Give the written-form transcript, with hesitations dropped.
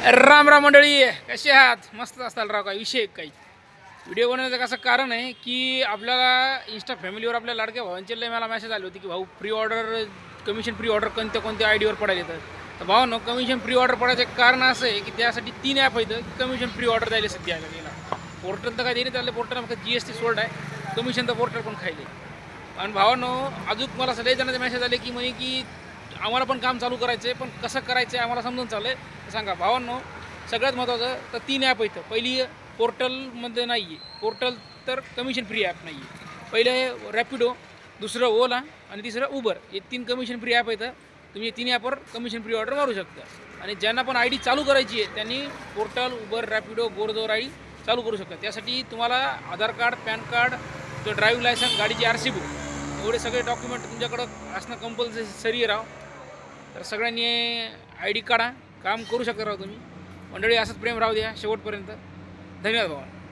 राम राम मंडळी, कसे आहात? मस्त असताल राव. काय विषय काही व्हिडिओ बनवण्याचं कसं कारण आहे की आपल्याला इंस्टा फॅमिलीवर आपल्या लाडक्या भावांचे लय मला मेसेज आले होते की भाऊ pre order commission pre order कोणत्या आयडीवर पडायला येतं. तर भावांनो, कमिशन प्री ऑर्डर पडायचं एक कारण असं आहे की त्यासाठी 3 ॲप आहेत कमिशन प्री ऑर्डर द्यायला सध्या गेला. पोर्टल तर काय देणे चालले, पोर्टल फक्त GST सोल्ड आहे, कमिशन तर पोर्टल पण खायले. आणि भावांनो, अजून मला सगळे जणांचे मेसेज आले की म्हणे की आम्हाला पण काम चालू करायचं आहे, पण कसं करायचं आहे आम्हाला समजून चाललं आहे. सांगा भावांनो, सगळ्यात महत्त्वाचं तर 3 ॲप येतं. पहिली पोर्टलमध्ये नाही आहे, पोर्टल तर कमिशन फ्री ॲप नाही आहे. पहिलं आहे रॅपिडो, दुसरं ओला आणि तिसरं उबर. हे 3 कमिशन फ्री ॲप येतं. तुम्ही 3 ॲपवर कमिशन फ्री ऑर्डर मारू शकता. आणि ज्यांना पण आय डी चालू करायची आहे त्यांनी पोर्टल, उबर, रॅपिडो, गोरदोर आय डी चालू करू शकता. त्यासाठी तुम्हाला आधार कार्ड, पॅन कार्ड, तो ड्राईव्ह लायसन, गाडीची RC बुक, एवढे सगळे डॉक्युमेंट तुमच्याकडं असणं कंपल्सरी राव. तर सगळ्यांनी ID काढा, काम करू शकता राव तुम्ही. मंडळी, असंच प्रेम राहू द्या शेवटपर्यंत. धन्यवाद भावा.